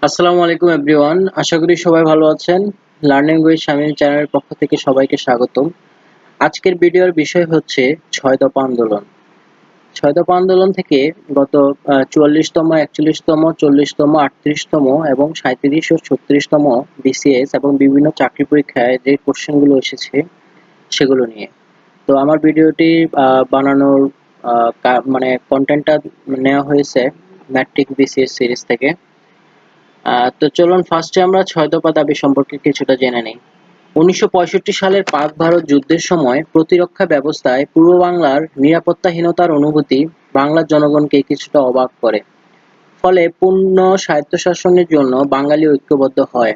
আসসালামু আলাইকুম এভরিওয়ান, আশা করি সবাই ভালো আছেন। লার্নিং উইথ শামীম চ্যানেলের পক্ষ থেকে সবাইকে স্বাগতম। আজকের ভিডিওর বিষয় হচ্ছে ৬ দফা আন্দোলন। ৬ দফা আন্দোলন থেকে গত ৪৪তম, ৪১তম, ৪০তম, ৩৮তম এবং ৩৭ ও ৩৬তম বিসিএস এবং বিভিন্ন চাকরি পরীক্ষায় যে কোশ্চেনগুলো এসেছে সেগুলো নিয়ে। তো আমার ভিডিওটি বানানোর মানে কন্টেন্টটা নেওয়া হয়েছে ম্যাট্রিক বিসিএস সিরিজ থেকে। তো চলুন ফার্স্টে আমরা ৬ দফা দাবি সম্পর্কে কিছুটা জেনে নিই। ১৯৬৫ সালের পাক ভারত যুদ্ধের সময় প্রতিরক্ষা ব্যবস্থায় পূর্ব বাংলার নিরাপত্তাহীনতার অনুভূতি বাংলার জনগণকে কিছুটা অবাক করে। ফলে পূর্ণ স্বায়ত্তশাসনের জন্য বাঙালি ঐক্যবদ্ধ হয়।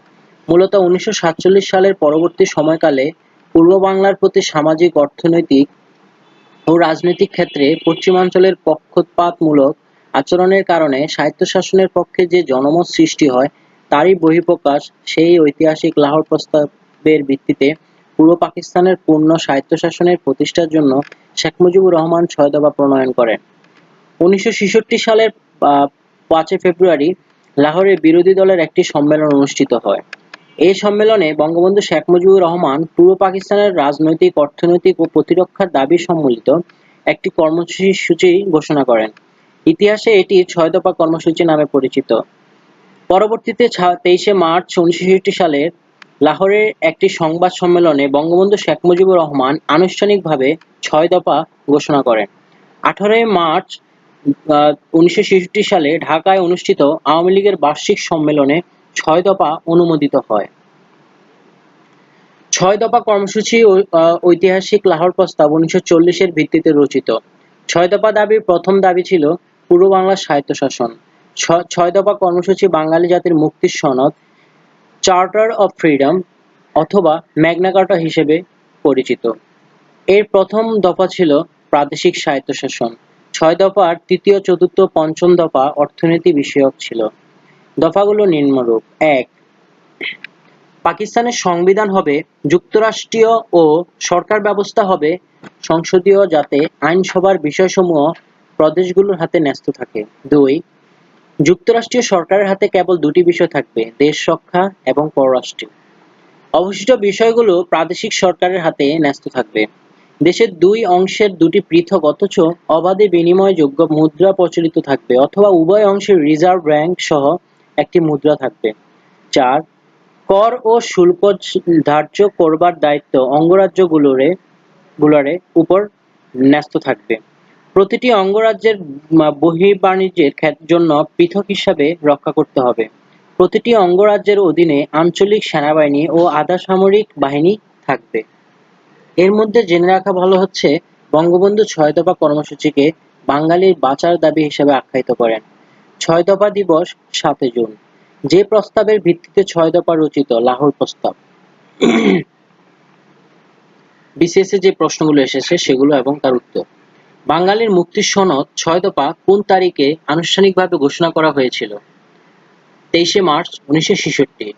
মূলত ১৯৪৭ সালের পরবর্তী সময়কালে পূর্ব বাংলার প্রতি সামাজিক, অর্থনৈতিক ও রাজনৈতিক ক্ষেত্রে পশ্চিমাঞ্চলের পক্ষপাতমূলক আচরণের কারণে স্বায়ত্তশাসনের পক্ষে যে জনমত সৃষ্টি হয়, তারই বহিঃপ্রকাশ সেই ঐতিহাসিক লাহোর প্রস্তাবের ভিত্তিতে পূর্ব পাকিস্তানের পূর্ণ স্বায়ত্তশাসনের প্রতিষ্ঠার জন্য শেখ মুজিবুর রহমান ৬ দফা প্রণয়ন করেন। ১৯৬৬ সালের ৫ ফেব্রুয়ারি লাহোরে বিরোধী দলের একটি সম্মেলন অনুষ্ঠিত হয়। এই সম্মেলনে বঙ্গবন্ধু শেখ মুজিবুর রহমান পূর্ব পাকিস্তানের রাজনৈতিক, অর্থনৈতিক ও প্রতিরক্ষার দাবি সম্বলিত একটি কর্মসূচি ঘোষণা করেন। ইতিহাসে এটি ৬ দফা কর্মসূচি নামে পরিচিত। পরবর্তীতে ২৩শে মার্চ ১৯৬৬ সালের লাহোরের একটি সংবাদ সম্মেলনে বঙ্গবন্ধু শেখ মুজিবুর রহমান আনুষ্ঠানিকভাবে ৬ দফা ঘোষণা করেন। ১৮ মার্চ ১৯৬৬ সালে ঢাকায় অনুষ্ঠিত আওয়ামী লীগের বার্ষিক সম্মেলনে ৬ দফা অনুমোদিত হয়। ৬ দফা কর্মসূচি ঐতিহাসিক লাহোর প্রস্তাব ১৯৪০-এর ভিত্তিতে রচিত। ৬ দফা দাবির প্রথম দাবি ছিল পূর্ব বাংলার স্বায়ত্তশাসন। ৬ দফা কর্মসূচি বাঙালি জাতির মুক্তির সনদ, চার্টার অফ ফ্রিডম অথবা ম্যাগনা কার্টা হিসেবে পরিচিত। এর প্রথম দফা ছিল প্রাদেশিক স্বায়ত্তশাসন। ৬ দফার তৃতীয়, চতুর্থ, পঞ্চম দফা অর্থনীতি বিষয়ক ছিল। দফাগুলো নিম্নরূপ: ১. পাকিস্তানের সংবিধান হবে যুক্তরাষ্ট্রীয় ও সরকার ব্যবস্থা হবে সংসদীয়, যাতে আইনসভার বিষয়সমূহ প্রদেশগুলোর হাতে ন্যস্ত থাকে। ২. যুক্তরাষ্ট্রীয় সরকারের হাতে কেবল দুটি বিষয় থাকবে: দেশ রক্ষা এবং পররাষ্ট্র। অবশিষ্ট বিষয়গুলো প্রাদেশিক সরকারের হাতে ন্যস্ত থাকবে। দেশের দুই অংশের দুটি পৃথক অথচ অবাধে বিনিময়যোগ্য মুদ্রা প্রচলিত থাকবে, অথবা উভয় অংশের রিজার্ভ ব্যাংক সহ একটি মুদ্রা থাকবে। ৪. কর ও শুল্ক ধার্য করবার দায়িত্ব অঙ্গরাজ্যগুলোর উপর ন্যস্ত থাকবে। প্রতিটি অঙ্গরাজ্যের বহির্বাণিজ্যের জন্য পৃথক হিসাবে রক্ষা করতে হবে। প্রতিটি অঙ্গরাজ্যের অধীনে আঞ্চলিক সেনাবাহিনী ও আধা সামরিক বাহিনী থাকবে। এর মধ্যে জেনে রাখা ভালো হচ্ছে, বঙ্গবন্ধু ৬ দফা কর্মসূচিকে বাঙালির বাঁচার দাবি হিসেবে আখ্যায়িত করেন। ৬ দফা দিবস ৭ জুন। যে প্রস্তাবের ভিত্তিতে ৬ দফা রচিত, লাহোর প্রস্তাব। বিসিএস যে প্রশ্নগুলো এসেছে সেগুলো এবং তার উত্তর। বাঙালির মুক্তির সনদ ৬ দফা কোন তারিখে আনুষ্ঠানিকভাবে ঘোষণা করা হয়েছিল? ২৩শে মার্চ ১৯৬৬।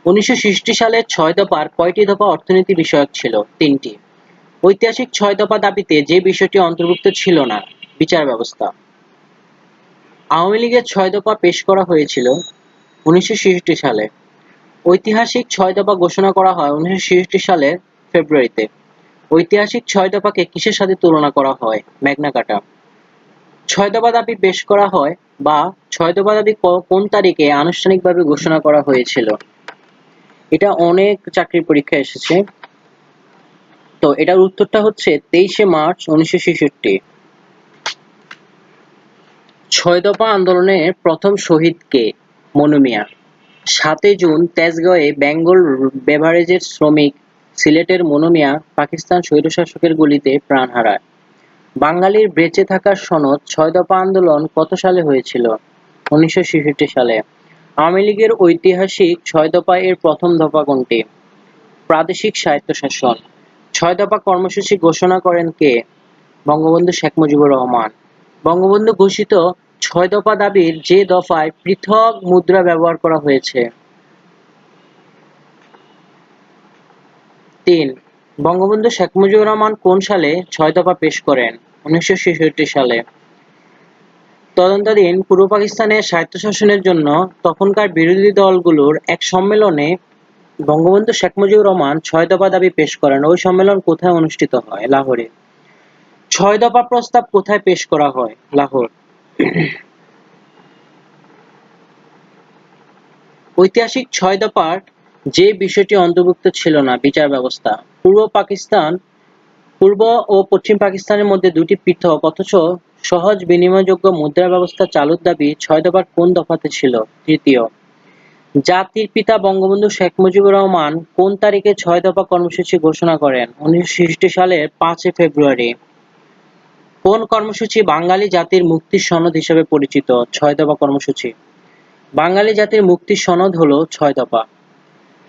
১৯৬৬ সালের ৬ দফার কয়টি দফা অর্থনীতি বিষয়ক ছিল? ৩টি। ঐতিহাসিক ৬ দফা দাবিতে যে বিষয়টি অন্তর্ভুক্ত ছিল না: বিচার ব্যবস্থা। আওয়ামী লীগের ৬ দফা পেশ করা হয়েছিল ১৯৬৬ সালে। ঐতিহাসিক ৬ দফা ঘোষণা করা হয় ১৯৬৬ সালের ফেব্রুয়ারিতে। ঐতিহাসিক ৬ দফাকে কিসের সাথে তুলনা করা হয়? ম্যাগনা কার্টা। ৬ দফা দাবি পেশ করা হয় বা ৬ দফা দাবি কোন তারিখে আনুষ্ঠানিকভাবে ঘোষণা করা হয়েছিল? এটা অনেক চাকরির পরীক্ষায় এসেছে। তো এটার উত্তরটা হচ্ছে ২৩শে মার্চ ১৯৬৬। ৬ দফা আন্দোলনের প্রথম শহীদ কে? মনু মিয়া। ৭ জুন তেজগাঁওয়ে বেঙ্গল বেভারেজের শ্রমিক সিলেটের মনু মিয়া পাকিস্তান স্বৈরশাসকের গুলিতে প্রাণ হারায়। বাঙালির বেঁচে থাকার সনদ ৬ দফা আন্দোলন কত সালে হয়েছিল? ১৯৬৬ সালে। আওয়ামী লীগের ঐতিহাসিক ৬ দফা এর প্রথম দফা কোনটি? প্রাদেশিক স্বায়ত্তশাসন। ৬ দফা কর্মসূচি ঘোষণা করেন কে? বঙ্গবন্ধু শেখ মুজিবুর রহমান। বঙ্গবন্ধু ঘোষিত ৬ দফা দাবির যে দফায় পৃথক মুদ্রা ব্যবহার করা হয়েছে? ৩. বঙ্গবন্ধু শেখ মুজিবুর রহমান কোন সালে ৬ দফা পেশ করেন? ১৯৬৬ সালে। তদন্তাধীন পূর্ব পাকিস্তানের স্বায়ত্তশাসনের জন্য তখনকার বিরোধী দলগুলোর এক সম্মেলনে বঙ্গবন্ধু শেখ মুজিবুর রহমান ৬ দফা দাবি পেশ করেন। ওই সম্মেলন কোথায় অনুষ্ঠিত হয়? লাহোরে। ৬ দফা প্রস্তাব কোথায় পেশ করা হয়? লাহোর। ঐতিহাসিক ৬ দফার যে বিষয়টি অন্তর্ভুক্ত ছিল না, বিচার ব্যবস্থা। পূর্ব ও পশ্চিম পাকিস্তানের মধ্যে দুটি পৃথক অথচ সহজ বিনিময়যোগ্য মুদ্রা ব্যবস্থা চালুর দাবি ৬ দফার কোন দফাতে ছিল? তৃতীয়। জাতির পিতা বঙ্গবন্ধু শেখ মুজিবুর রহমান কোন তারিখে ৬ দফা কর্মসূচি ঘোষণা করেন? ১৯৬৬ সালের ৫ ফেব্রুয়ারি। কোন কর্মসূচি বাঙালি জাতির মুক্তির সনদ হিসেবে পরিচিত? ৬ দফা কর্মসূচি। বাঙালি জাতির মুক্তির সনদ হলো ৬ দফা।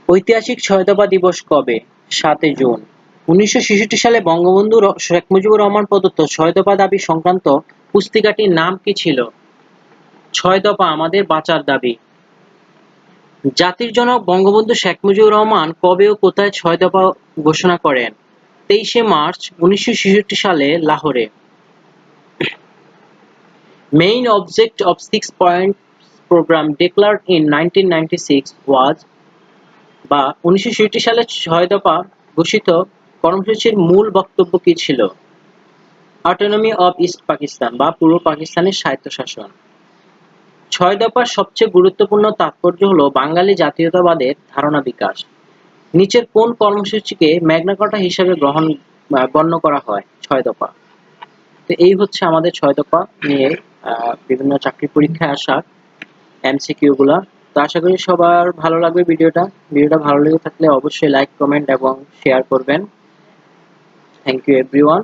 ঐতিহাসিক ৬ দফা দিবস কবে? ৭ জুন। ১৯৬৬ সালে বঙ্গবন্ধু শেখ মুজিবুর রহমান প্রদত্ত ৬ দফা দাবি সংক্রান্ত পুস্তিকাটির নাম কি ছিল? ৬ দফা আমাদের বাঁচার দাবি। জাতির জনক বঙ্গবন্ধু শেখ মুজিবুর রহমান কবে ও কোথায় ৬ দফা ঘোষণা করেন? ২৩ মার্চ ১৯৬৬ সালে লাহোরে। Main object of 6-point program declared in 1996 was 1966 সালে ৬ দফা ঘোষিত কর্মসূচির মূল বক্তব্য কি ছিল? অটোনমি অফ ইস্ট পাকিস্তান বা পূর্ব পাকিস্তানের স্বায়ত্তশাসন। ৬ দফার সবচেয়ে গুরুত্বপূর্ণ তাৎপর্য হলো বাঙালি জাতীয়তাবাদের ধারণা বিকাশ। নিচের কোন কর্মসূচিকে ম্যাগনা কার্টা হিসেবে গণ্য করা হয়? ৬ দফা। তো এই হচ্ছে আমাদের ৬ দফা নিয়ে বিভিন্ন চাকরি পরীক্ষায় আসা MCQ গুলা। তো আশা করি সবার ভালো লাগবে ভিডিওটা ভালো লেগে থাকলে অবশ্যই লাইক, কমেন্ট এবং শেয়ার করবেন। Thank you everyone.